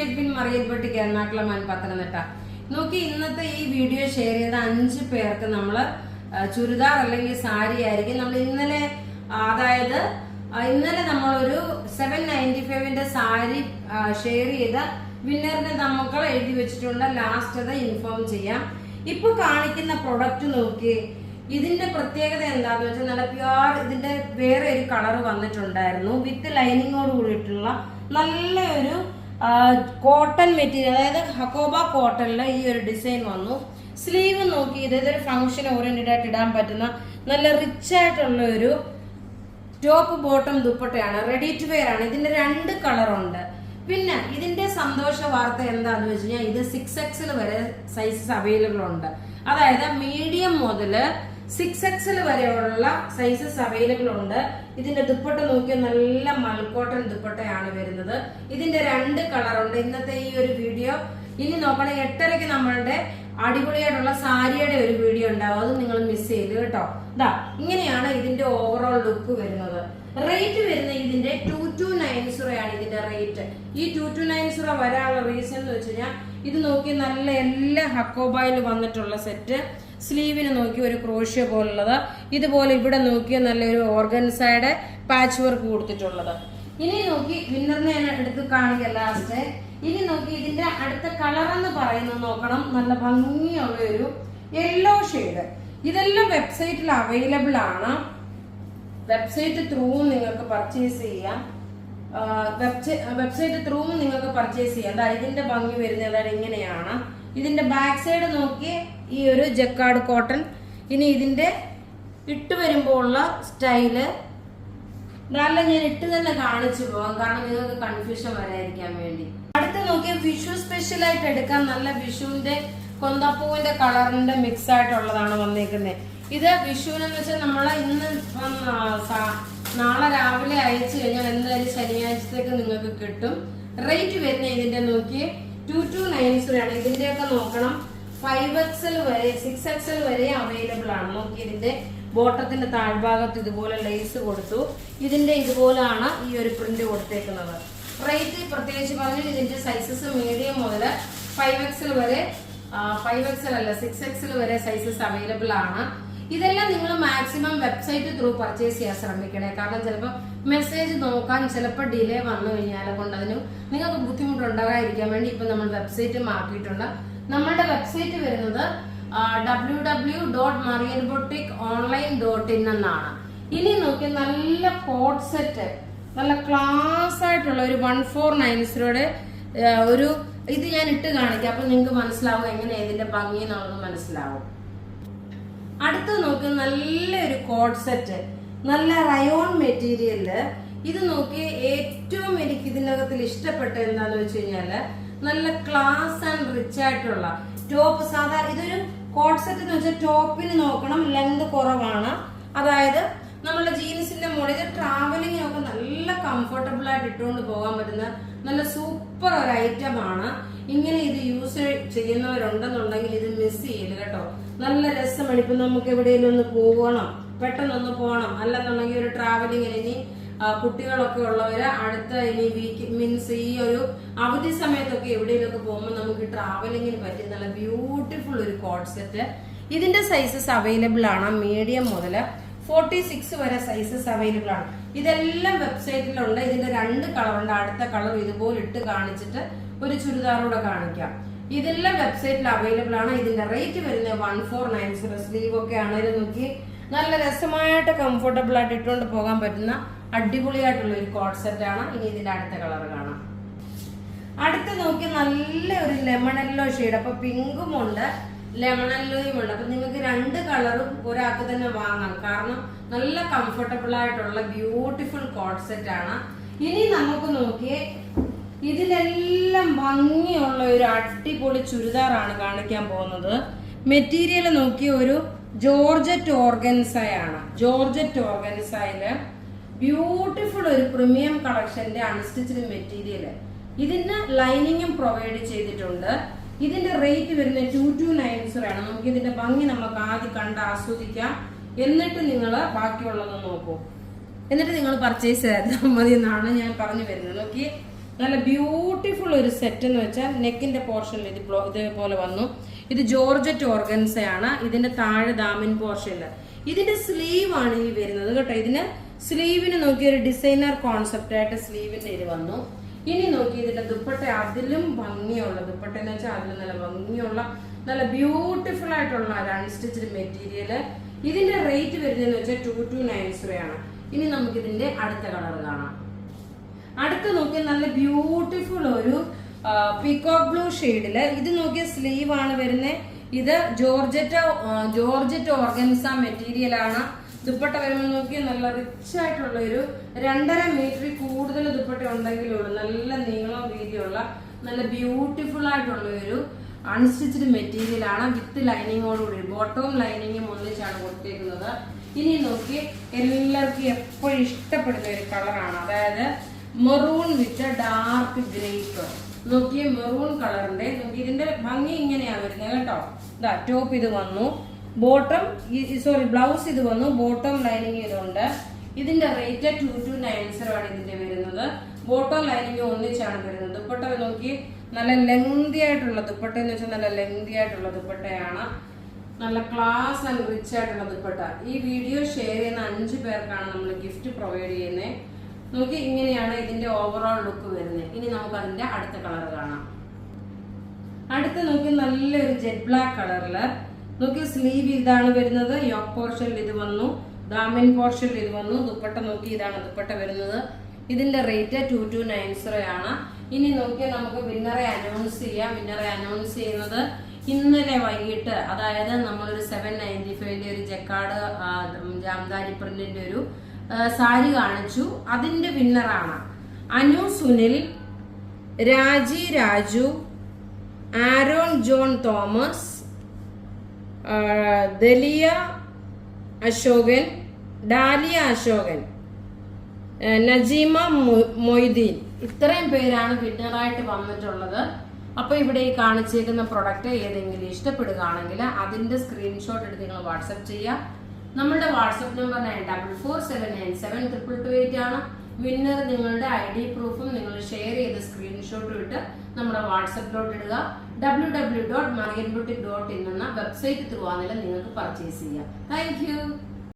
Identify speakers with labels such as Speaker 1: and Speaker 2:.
Speaker 1: Edwin മറിയൽപെട്ടിക്ക് Ernakulam Pathanamthitta. നോക്കി, ഇന്നത്തെ ഈ വീഡിയോ ഷെയർ ചെയ്ത 5 പേർക്ക് നമ്മൾ ചുരിദാർ അല്ലെങ്കിൽ സാരി ആയിരിക്കും. നമ്മൾ ഇന്നലെ നമ്മളൊരു 795ന്റെ സാരി ഷെയർ ചെയ്ത വിന്നറിനെ നമുക്ക് എഴുതി വെച്ചിട്ടുണ്ട്. ലാസ്റ്റ് അത് ഇൻഫോം ചെയ്യാം. ഇപ്പൊ കാണിക്കുന്ന പ്രൊഡക്റ്റ് നോക്കി, ഇതിന്റെ പ്രത്യേകത എന്താന്ന് വെച്ചാൽ നല്ല പ്യുവർ, ഇതിന്റെ വേറെ ഒരു കളർ വന്നിട്ടുണ്ടായിരുന്നു വിത്ത് ലൈനിങ്ങോട് കൂടിയിട്ടുള്ള നല്ല ഒരു കോട്ടൺ മെറ്റീരിയൽ, അതായത് ഹക്കോബ കോട്ടണില് ഈ ഒരു ഡിസൈൻ വന്നു. സ്ലീവ് നോക്കി, ഇതൊരു ഫംഗ്ഷൻ ഓറിയന്റഡ് ആയിട്ട് ഇടാൻ പറ്റുന്ന നല്ല റിച്ച് ആയിട്ടുള്ള ഒരു ടോപ്പ് ബോട്ടം ദുപ്പട്ടയാണ്. റെഡി ടു വെയർ ആണ്. ഇതിന്റെ 2 കളറുണ്ട്. പിന്നെ ഇതിന്റെ സന്തോഷ വാർത്ത എന്താന്ന് വെച്ച് കഴിഞ്ഞാൽ ഇത് 6XL വരെ സൈസസ് അവൈലബിൾ ഉണ്ട്. അതായത് മീഡിയം മുതല് 6XL വരെയുള്ള സൈസസ് അവൈലബിൾ ഉണ്ട്. ഇതിന്റെ ദുപ്പട്ട നോക്കിയാൽ നല്ല മൽക്കോട്ടൺ ദുപ്പട്ടയാണ് വരുന്നത്. ഇതിന്റെ 2 കളറുണ്ട്. ഇന്നത്തെ ഈ ഒരു വീഡിയോ ഇനി നോക്കണേ, 8:30ക്ക് നമ്മളുടെ അടിപൊളിയായിട്ടുള്ള സാരിയുടെ ഒരു വീഡിയോ ഉണ്ടാവും. അത് നിങ്ങൾ മിസ് ചെയ്ത് കേട്ടോ. ഇങ്ങനെയാണ് ഇതിന്റെ ഓവറോൾ ലുക്ക് വരുന്നത്. റേറ്റ് വരുന്ന ഇതിന്റെ 2290 ആണ് ഇതിന്റെ റേറ്റ്. ഈ 2290 വരാനുള്ള റീസൺ എന്ന് വെച്ച് കഴിഞ്ഞാൽ ഇത് നോക്കി നല്ല എല്ലാ ഹക്കോബായിൽ വന്നിട്ടുള്ള സെറ്റ്. സ്ലീവിന് നോക്കി ഒരു ക്രോഷ്യ പോലുള്ളത്, ഇതുപോലെ ഇവിടെ നോക്കിയ നല്ലൊരു ഓർഗൻസയുടെ പാച്ച് വർക്ക് കൊടുത്തിട്ടുള്ളത്. ഇനി നോക്കി വിന്നറിനെ എടുത്ത് കാണിക്കുക ലാസ്റ്റ്. ഇനി നോക്കി ഇതിന്റെ അടുത്ത കളർ എന്ന് പറയുന്നത് നോക്കണം, നല്ല ഭംഗിയുള്ള ഒരു യെല്ലോ ഷെയ്ഡ്. ഇതെല്ലാം വെബ്സൈറ്റിൽ അവൈലബിൾ ആണ്. വെബ്സൈറ്റ് ത്രൂ നിങ്ങൾക്ക് പർച്ചേസ് ചെയ്യാം. വെബ്സൈറ്റ് ത്രൂ നിങ്ങൾക്ക് പർച്ചേസ് ചെയ്യാം. ഇതിന്റെ ഭംഗി വരുന്നത് ഇങ്ങനെയാണ്. ഇതിന്റെ ബാക്ക് സൈഡ് നോക്കി ഈ ഒരു ജക്കാർഡ് കോട്ടൺ. ഇനി ഇതിന്റെ ഇട്ട് വരുമ്പോൾ ഉള്ള സ്റ്റൈല് നല്ല ഞാൻ ഇട്ട് തന്നെ കാണിച്ചു പോകാം, കാരണം നിങ്ങൾക്ക് കൺഫ്യൂഷൻ വരാതിരിക്കാൻ വേണ്ടി. അടുത്ത് നോക്കി വിഷു സ്പെഷ്യൽ ആയിട്ട് എടുക്കാൻ നല്ല വിഷുവിന്റെ കൊന്തപ്പൂവിന്റെ കളറിന്റെ മിക്സ് ആയിട്ടുള്ളതാണ് വന്നേക്കുന്നത്. ഇത് വിഷുവിനെന്ന് വെച്ചാൽ നമ്മളെ ഇന്ന് നാളെ രാവിലെ അയച്ചു കഴിഞ്ഞാൽ എന്തായാലും ശനിയാഴ്ചത്തേക്ക് നിങ്ങൾക്ക് കിട്ടും. റേറ്റ് വരുന്ന ഇതിന്റെ നോക്കി 2290 ആണ്. ഇതിന്റെയൊക്കെ നോക്കണം 5XL വരെ 6XL വരെ അവൈലബിൾ ആണ്. നോക്കി, ഇതിന്റെ ബോട്ടത്തിന്റെ താഴ്ഭാഗത്ത് ഇതുപോലെ ലേസ് കൊടുത്തു. ഇതിന്റെ ഇതുപോലാണ് ഈ ഒരു പ്രിന്റ് കൊടുത്തേക്കുന്നത്. റേറ്റ് പ്രത്യേകിച്ച് പറഞ്ഞു, ഇതിന്റെ സൈസസ് മീഡിയം മുതൽ 5XL വരെ 5XL അല്ല 6XL വരെ സൈസസ് അവൈലബിൾ ആണ്. ഇതെല്ലാം നിങ്ങൾ മാക്സിമം വെബ്സൈറ്റ് ത്രൂ പർച്ചേസ് ചെയ്യാൻ ശ്രമിക്കണേ. കാരണം ചിലപ്പോൾ മെസ്സേജ് നോക്കാൻ ചിലപ്പോൾ ഡിലേ വന്നു കഴിഞ്ഞാൽ കൊണ്ട് അതിന് നിങ്ങൾക്ക് ബുദ്ധിമുട്ടുണ്ടാകാതിരിക്കാൻ വേണ്ടി ഇപ്പൊ നമ്മൾ വെബ്സൈറ്റ് മാറ്റിയിട്ടുണ്ട്. നമ്മളുടെ വെബ്സൈറ്റ് വരുന്നത് www.marianboutique.online.in എന്നാണ്. ഇനി നോക്കി നല്ല കോട്ട് സെറ്റ്, നല്ല ക്ലാസ് ആയിട്ടുള്ള ഒരു 1490 ഒരു ഇത് ഞാൻ ഇട്ട് കാണിക്കാം. അപ്പൊ നിങ്ങൾക്ക് മനസ്സിലാവും എങ്ങനെയാ ഇതിന്റെ ഭംഗി എന്നുള്ളത് മനസ്സിലാവും. അടുത്ത് നോക്കി നല്ലൊരു കോട്ട് സെറ്റ്, നല്ല റയോൺ മെറ്റീരിയല്. ഇത് നോക്കി ഏറ്റവും എനിക്ക് ഇതിനകത്തിൽ ഇഷ്ടപ്പെട്ട എന്താന്ന് വെച്ച് കഴിഞ്ഞാല് നല്ല ക്ലാസ് ആൻഡ് റിച്ച് ആയിട്ടുള്ള ടോപ്പ്. സാധാരണ ഇതൊരു കോട്ട് സെറ്റ് എന്ന് വെച്ചാൽ ടോപ്പിന് നോക്കണം ലെങ്ത് കുറവാണ്. അതായത് നമ്മളെ ജീൻസിന്റെ മുകളിൽ ട്രാവലിങ്ങിനൊക്കെ നല്ല കംഫർട്ടബിൾ ആയിട്ട് ഇട്ടുകൊണ്ട് പോകാൻ പറ്റുന്ന നല്ല സൂപ്പർ ഒരു ഐറ്റം ആണ്. ഇങ്ങനെ ഇത് യൂസ് ചെയ്യുന്നവരുണ്ടെന്നുണ്ടെങ്കിൽ ഇത് മിസ് ചെയ്യില്ല കേട്ടോ. നല്ല രസമാണ്. ഇപ്പൊ നമുക്ക് എവിടെയെങ്കിലും ഒന്ന് പോകണം, പെട്ടെന്നൊന്ന് പോകണം, അല്ലെന്നുണ്ടെങ്കിൽ ഒരു ട്രാവലിങ്ങിന് ഇനി കുട്ടികളൊക്കെ ഉള്ളവര് അടുത്ത ഇനി വീക്ക് മീൻസ് ഈ ഒരു അവധി സമയത്തൊക്കെ എവിടെയെങ്കിലൊക്കെ പോകുമ്പോൾ നമുക്ക് ട്രാവലിങ്ങിന് പറ്റിയ നല്ല ബ്യൂട്ടിഫുൾ ഒരു കോട്ട് സെറ്റ്. ഇതിന്റെ സൈസസ് അവൈലബിൾ ആണ്. മീഡിയം മുതൽ 46 വരെ സൈസസ് അവൈലബിൾ ആണ്. ഇതെല്ലാം വെബ്സൈറ്റിലുണ്ട്. ഇതിന്റെ 2 കളറുണ്ട്. അടുത്ത കളർ ഇതുപോലെ ഇട്ട് കാണിച്ചിട്ട് ഒരു ചുരിദാറൂടെ കാണിക്കാം. ഇതെല്ലാം വെബ്സൈറ്റിൽ അവൈലബിൾ ആണ്. ഇതിന്റെ റേറ്റ് വരുന്നത് 1490. സ്ലീവ് ഒക്കെ ആണെങ്കിലും നോക്കി നല്ല രസമായിട്ട് കംഫർട്ടബിൾ ആയിട്ട് ഇട്ടുകൊണ്ട് പോകാൻ പറ്റുന്ന അടിപൊളിയായിട്ടുള്ള ഒരു കോട്ട് സെറ്റ് ആണ്. ഇനി ഇതിന്റെ അടുത്ത കളർ കാണാം. അടുത്ത് നോക്കി നല്ല ഒരു ലെമൺ യെല്ലോ ഷെയ്ഡ്. അപ്പൊ പിങ്കും ഉണ്ട് ലെമൺ യെല്ലോയും ഉണ്ട്. അപ്പൊ നിങ്ങൾക്ക് 2 കളറും ഒരാൾക്ക് തന്നെ വാങ്ങാം, കാരണം നല്ല കംഫർട്ടബിൾ ആയിട്ടുള്ള ബ്യൂട്ടിഫുൾ കോട്ട് സെറ്റ് ആണ്. ഇനി നമുക്ക് നോക്കിയേ, ഇതിലെല്ലാം ഭംഗിയുള്ള ഒരു അടിപൊളി ചുരിദാറാണ് കാണിക്കാൻ പോകുന്നത്. മെറ്റീരിയൽ നോക്കി ഒരു ജോർജറ്റ് ഓർഗൻസയാണ്. ജോർജറ്റ് ഓർഗൻസയില് ബ്യൂട്ടിഫുൾ ഒരു പ്രീമിയം കളക്ഷന്റെ അൺസ്റ്റിച്ച്ഡ് മെറ്റീരിയൽ. ഇതിന് ലൈനിങ്ങും പ്രൊവൈഡ് ചെയ്തിട്ടുണ്ട്. ഇതിന്റെ റേറ്റ് വരുന്നത് 2290 ആണ്. നമുക്ക് ഇതിന്റെ ഭംഗി നമുക്ക് ആദ്യം കണ്ട് ആസ്വദിക്കാം, എന്നിട്ട് നിങ്ങൾ ബാക്കിയുള്ളത് നോക്കൂ, എന്നിട്ട് നിങ്ങൾ പർച്ചേസ് ചെയ്താൽ മതി എന്നാണ് ഞാൻ പറഞ്ഞു വരുന്നത്. നോക്കി, നല്ല ബ്യൂട്ടിഫുൾ ഒരു സെറ്റ് എന്ന് വെച്ചാൽ നെക്കിന്റെ പോർഷനിൽ ഇതേപോലെ വന്നു. ഇത് ജോർജറ്റ് ഓർഗൻസയാണ്. ഇതിന്റെ താഴെ ദാമിൻ പോർഷനിൽ ഇതിന്റെ സ്ലീവ് ആണ് ഈ വരുന്നത് കേട്ടോ. ഇതിന് സ്ലീവിന് നോക്കി ഒരു ഡിസൈനർ കോൺസെപ്റ്റ് ആയിട്ട് സ്ലീവിന്റെ ഇത് വന്നു. ഇനി നോക്കി ഇതിന്റെ ദുപ്പട്ട, അതിലും ഭംഗിയുള്ള ദുപ്പട്ട എന്ന് വെച്ചാൽ അതിലും നല്ല ഭംഗിയുള്ള നല്ല ബ്യൂട്ടിഫുൾ ആയിട്ടുള്ള ഒരു അൺസ്റ്റിച്ച്ഡ് മെറ്റീരിയല്. ഇതിന്റെ റേറ്റ് വരുന്നതെന്ന് വെച്ചാൽ 2290 ആണ്. ഇനി നമുക്ക് ഇതിന്റെ അടുത്ത കളർ കാണാം. അടുത്ത് നോക്കിയാൽ നല്ല ബ്യൂട്ടിഫുൾ ഒരു പീകോക്ക് ബ്ലൂ ഷെയ്ഡില്. ഇത് നോക്കിയ സ്ലീവ് ആണ് വരുന്നത്. ഇത് ജോർജറ്റ് ഓർഗൻസ മെറ്റീരിയൽ ആണ്. ദുപ്പട്ട വരുമ്പോൾ നോക്കിയാൽ നല്ല റിച്ച് ആയിട്ടുള്ള ഒരു 2.5 മീറ്ററിൽ കൂടുതൽ ദുപ്പട്ട ഉണ്ടെങ്കിലുള്ള നല്ല നീളം വീതിയുള്ള നല്ല ബ്യൂട്ടിഫുൾ ആയിട്ടുള്ള ഒരു അൺസ്റ്റിച്ച്ഡ് മെറ്റീരിയൽ ആണ്. വിത്ത് ലൈനിങ്ങോടുകൂടി ബോട്ടവും ലൈനിങ്ങും ഒന്നിച്ചാണ് കൊടുത്തേക്കുന്നത്. ഇനി നോക്കി എല്ലാവർക്കും എപ്പോഴും ഇഷ്ടപ്പെടുന്ന ഒരു കളറാണ്, അതായത് മെറൂൺ വിത്ത് ഡാർക്ക് ഗ്രേപ്പ്. നോക്കിയ മെറൂൺ കളറിന്റെ നോക്കി ഇതിന്റെ ഭംഗി ഇങ്ങനെയാ വരുന്നത് കേട്ടോ. ഇതാ ടോപ്പ് ഇത് വന്നു, ബോട്ടം ബ്ലൗസ് ഇത് വന്നു, ബോട്ടം ലൈനിങ് ഇതുണ്ട്. ഇതിന്റെ റേറ്റ് 2290 ആണ് ഇതിന്റെ വരുന്നത്. ബോട്ടം ലൈനിങ് ഒന്നിച്ചാണ് വരുന്നത്. ദുപ്പട്ട നോക്കി നല്ല ലെങ്തി ആയിട്ടുള്ള ദുപ്പട്ട എന്ന് വെച്ചാൽ നല്ല ലെങ്തി ആയിട്ടുള്ള ദുപ്പട്ടയാണ്. നല്ല ക്ലാസ് ആൻഡ് റിച്ച് ആയിട്ടുള്ള ദുപ്പട്ട. ഈ വീഡിയോ ഷെയർ ചെയ്യുന്ന 5 പേർക്കാണ് നമ്മൾ ഗിഫ്റ്റ് പ്രൊവൈഡ് ചെയ്യുന്നത്. നോക്കി ഇങ്ങനെയാണ് ഇതിന്റെ ഓവറോൾ ലുക്ക് വരുന്നത്. ഇനി നമുക്ക് അതിന്റെ അടുത്ത കളർ കാണാം. അടുത്ത് നോക്കി നല്ലൊരു ജെറ്റ് ബ്ലാക്ക് കളറില് നോക്കി സ്ലീവ് ഇതാണ് വരുന്നത്. യോക്ക് പോർഷനിൽ ഇത് വന്നു, ദാമിൻ പോർഷനിൽ ഇത് വന്നു. ദുപ്പട്ട നോക്കി ഇതാണ് ദുപ്പട്ട വരുന്നത്. ഇതിന്റെ റേറ്റ് 2290 ആണ്. ഇനി നോക്കിയാൽ നമുക്ക് വിന്നറെ അനൗൺസ് ചെയ്യാം. വിന്നറെ അനൗൺസ് ചെയ്യുന്നത് ഇന്നലെ വൈകിട്ട്, അതായത് നമ്മളൊരു 795 ഒരു ജക്കാർഡ് ജാംദാനി പ്രിന്റിന്റെ ഒരു സാരി കാണിച്ചു. അതിന്റെ വിന്നറാണ് Anu Sunil, Raji Raju, Aaron John Thomas, Dalia Ashokan, Dalia Ashokan, Najeema Moideen. ഇത്രയും പേരാണ് വിന്നറായിട്ട് വന്നിട്ടുള്ളത്. അപ്പൊ ഇവിടെ ഈ കാണിച്ചേക്കുന്ന പ്രൊഡക്റ്റ് ഏതെങ്കിലും ഇഷ്ടപ്പെടുകയാണെങ്കിൽ അതിന്റെ സ്ക്രീൻഷോട്ട് എടുത്ത് നിങ്ങൾ വാട്സപ്പ് ചെയ്യാം. നമ്മളുടെ വാട്സപ്പ് നമ്പർ 9447972228 ആണ്. വിന്നർ നിങ്ങളുടെ ID പ്രൂഫും നിങ്ങൾ ഷെയർ ചെയ്ത് സ്ക്രീൻഷോട്ടും ഇട്ട് നമ്മുടെ വാട്സപ്പിലോട്ട് ഇടുക. www.marianboutique.in എന്ന വെബ്സൈറ്റ് ത്രൂ ആണെങ്കിലും നിങ്ങൾക്ക് പർച്ചേസ് ചെയ്യാം. Thank you.